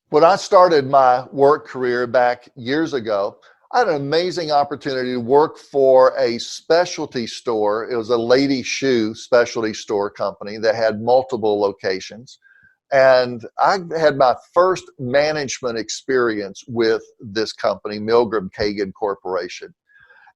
When I started my work career back years ago, I had an amazing opportunity to work for a specialty store. It was a lady shoe specialty store company that had multiple locations. And I had my first management experience with this company, Milgram Kagan Corporation.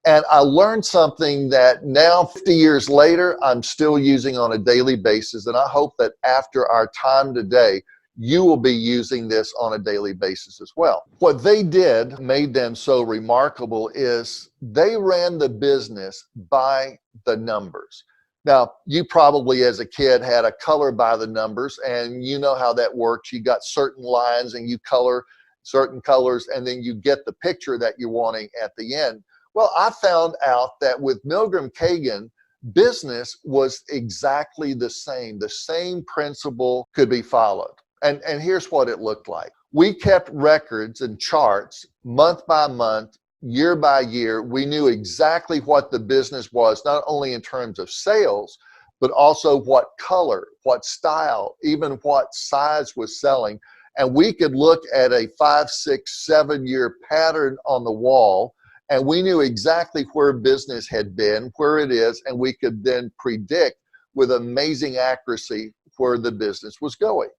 And I learned something that now, 50 years later, I'm still using on a daily basis. And I hope that after our time today, you will be using this on a daily basis as well. What they did made them so remarkable is they ran the business by the numbers. Now, you probably as a kid had a color by the numbers, and you know how that works. You got certain lines and you color certain colors, and then you get the picture that you're wanting at the end. Well, I found out that with Milgram Kagan, business was exactly the same. The same principle could be followed. And here's what it looked like. We kept records and charts month by month, year by year. We knew exactly what the business was, not only in terms of sales, but also what color, what style, even what size was selling. And we could look at a 5, 6, 7-year pattern on the wall, and we knew exactly where business had been, where it is, and we could then predict with amazing accuracy where the business was going.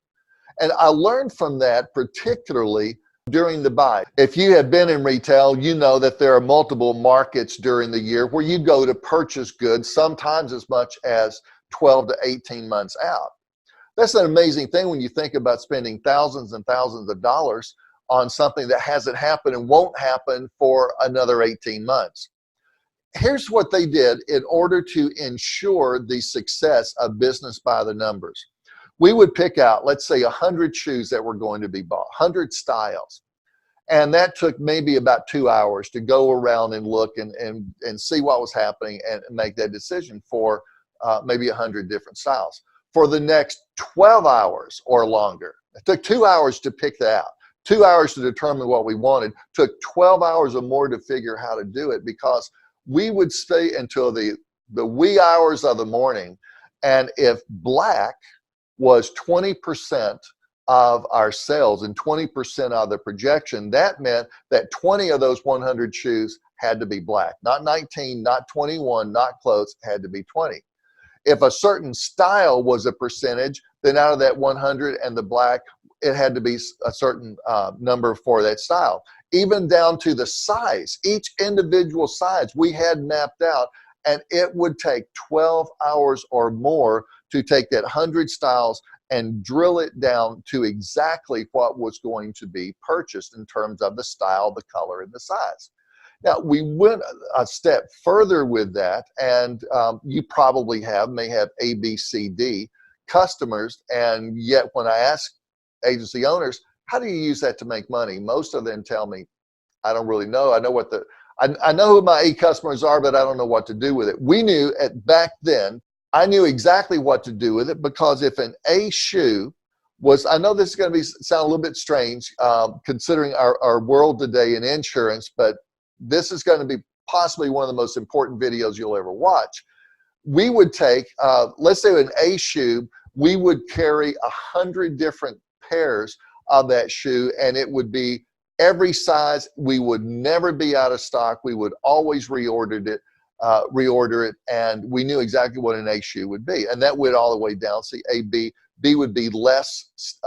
And I learned from that, particularly during the buy. If you have been in retail, you know that there are multiple markets during the year where you go to purchase goods, sometimes as much as 12 to 18 months out. That's an amazing thing when you think about spending thousands and thousands of dollars on something that hasn't happened and won't happen for another 18 months. Here's what they did in order to ensure the success of business by the numbers. We would pick out, let's say, 100 shoes that were going to be bought, 100 styles. And that took maybe about 2 hours to go around and look and see what was happening and make that decision for maybe 100 different styles. For the next 12 hours or longer, it took 2 hours to pick that out, 2 hours to determine what we wanted, took 12 hours or more to figure how to do it, because we would stay until the wee hours of the morning. And if black was 20% of our sales and 20% of the projection, that meant that 20 of those 100 shoes had to be black, not 19, not 21, not close, had to be 20. If a certain style was a percentage, then out of that 100 and the black, it had to be a certain number for that style. Even down to the size, each individual size we had mapped out, and it would take 12 hours or more to take that 100 styles and drill it down to exactly what was going to be purchased in terms of the style, the color, and the size. Now, we went a step further with that, and you probably may have A, B, C, D customers, and yet when I ask agency owners, how do you use that to make money? Most of them tell me, I don't really know. I know who my A customers are, but I don't know what to do with it. We knew back then, I knew exactly what to do with it, because if an A shoe was, I know this is going to sound a little bit strange considering our world today in insurance, but this is going to be possibly one of the most important videos you'll ever watch. We would take, let's say an A shoe, we would carry 100 different pairs of that shoe, and it would be every size. We would never be out of stock. We would always reorder it, and we knew exactly what an A shoe would be. And that went all the way down. See, A, B. B would be less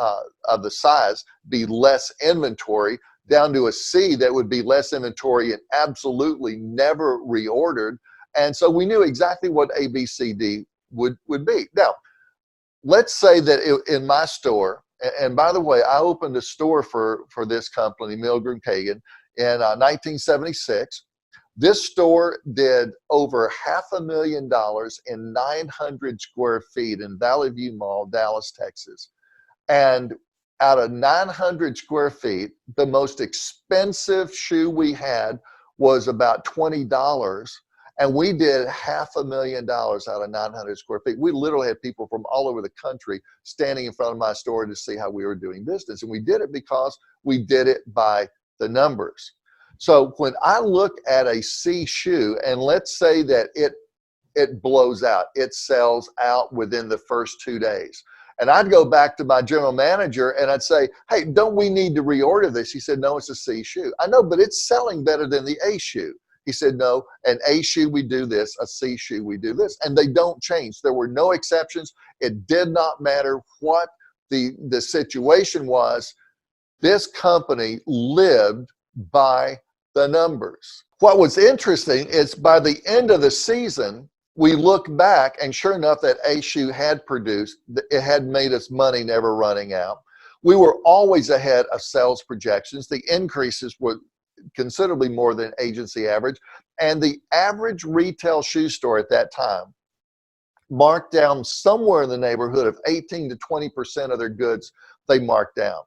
of the size, be less inventory, down to a C that would be less inventory and absolutely never reordered. And so we knew exactly what A, B, C, D would be. Now, let's say that in my store, and by the way, I opened a store for this company, Milgram Kagan, in 1976. This store did over $500,000 in 900 square feet in Valley View Mall, Dallas, Texas. And out of 900 square feet, the most expensive shoe we had was about $20. And we did $500,000 out of 900 square feet. We literally had people from all over the country standing in front of my store to see how we were doing business. And we did it because we did it by the numbers. So when I look at a C shoe, and let's say that it blows out, it sells out within the first 2 days, And I'd go back to my general manager and I'd say, hey, don't we need to reorder this? He said, no, it's a C shoe. I know, but it's selling better than the A shoe. He said, no, an A shoe, we do this, a C shoe, we do this. And they don't change. There were no exceptions. It did not matter what the situation was. This company lived by the numbers. What was interesting is by the end of the season, we looked back and sure enough, that A shoe had produced, it had made us money never running out. We were always ahead of sales projections. The increases were considerably more than agency average. And the average retail shoe store at that time marked down somewhere in the neighborhood of 18 to 20% of their goods they marked down.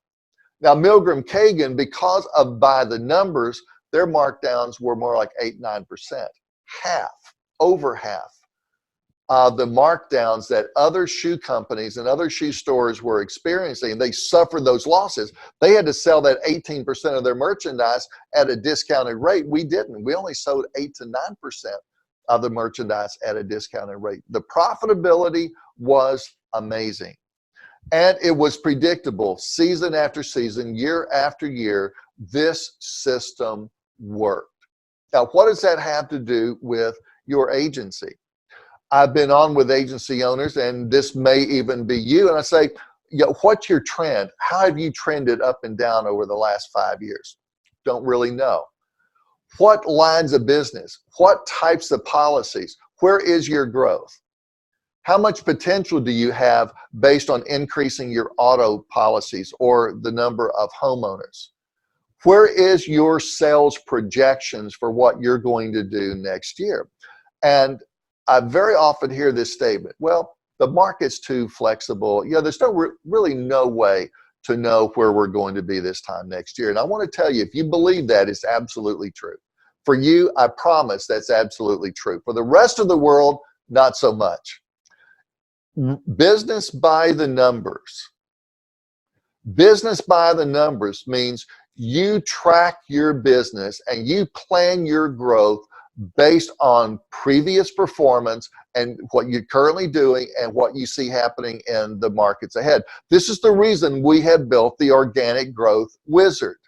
Now, Milgram Kagan, because of by the numbers, their markdowns were more like 8-9%. Half, over half of the markdowns that other shoe companies and other shoe stores were experiencing. They suffered those losses. They had to sell that 18% of their merchandise at a discounted rate. We didn't. We only sold 8 to 9% of the merchandise at a discounted rate. The profitability was amazing. And it was predictable season after season, year after year. This system worked. Now, what does that have to do with your agency? I've been on with agency owners, and this may even be you, and I say, what's your trend? How have you trended up and down over the last 5 years? Don't really know. What lines of business? What types of policies? Where is your growth? How much potential do you have based on increasing your auto policies or the number of homeowners? Where is your sales projections for what you're going to do next year? And I very often hear this statement, well, the market's too flexible. There's really no way to know where we're going to be this time next year. And I want to tell you, if you believe that, it's absolutely true. For you, I promise that's absolutely true. For the rest of the world, not so much. Business by the numbers. Business by the numbers means you track your business and you plan your growth based on previous performance and what you're currently doing and what you see happening in the markets ahead. This is the reason we have built the Organic Growth Wizard.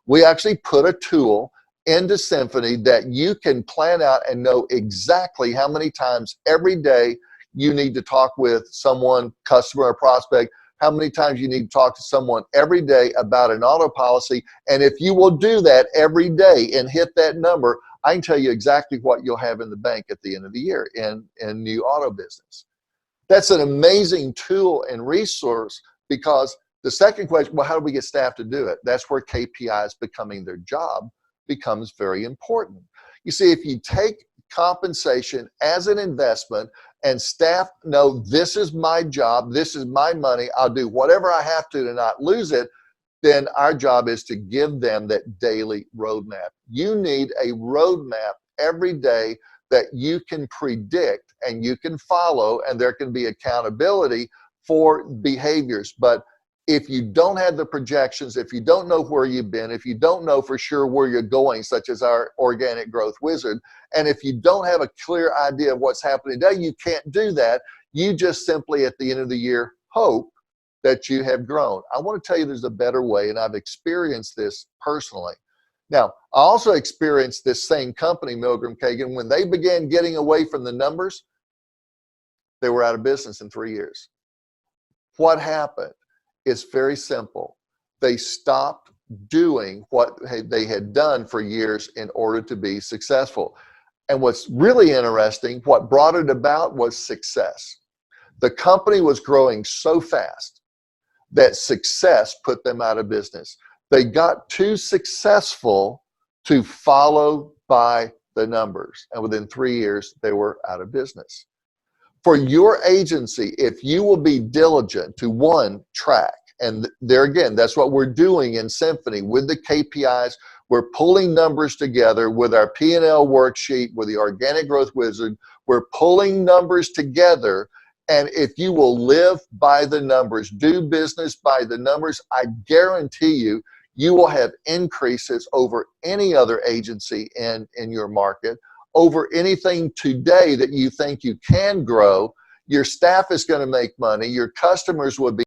We actually put a tool into Symphony that you can plan out and know exactly how many times every day you need to talk with someone, customer or prospect, how many times you need to talk to someone every day about an auto policy. And if you will do that every day and hit that number, I can tell you exactly what you'll have in the bank at the end of the year in new auto business. That's an amazing tool and resource, because the second question, well, how do we get staff to do it? That's where KPIs becoming their job becomes very important. You see, if you take compensation as an investment and staff know this is my job, this is my money, I'll do whatever I have to not lose it, then our job is to give them that daily roadmap. You need a roadmap every day that you can predict and you can follow, and there can be accountability for behaviors. But if you don't have the projections, if you don't know where you've been, if you don't know for sure where you're going, such as our Organic Growth Wizard, and if you don't have a clear idea of what's happening today, you can't do that. You just simply at the end of the year hope that you have grown. I want to tell you there's a better way, and I've experienced this personally. Now, I also experienced this same company, Milgram Kagan, when they began getting away from the numbers, they were out of business in 3 years. What happened? It's very simple. They stopped doing what they had done for years in order to be successful. And what's really interesting, what brought it about was success. The company was growing so fast that success put them out of business. They got too successful to follow by the numbers. And within 3 years, they were out of business. For your agency, if you will be diligent to one, track, and there again, that's what we're doing in Symphony with the KPIs. We're pulling numbers together with our P&L worksheet, with the Organic Growth Wizard. We're pulling numbers together. And if you will live by the numbers, do business by the numbers, I guarantee you, you will have increases over any other agency in your market, over anything today that you think you can grow. Your staff is going to make money. Your customers would be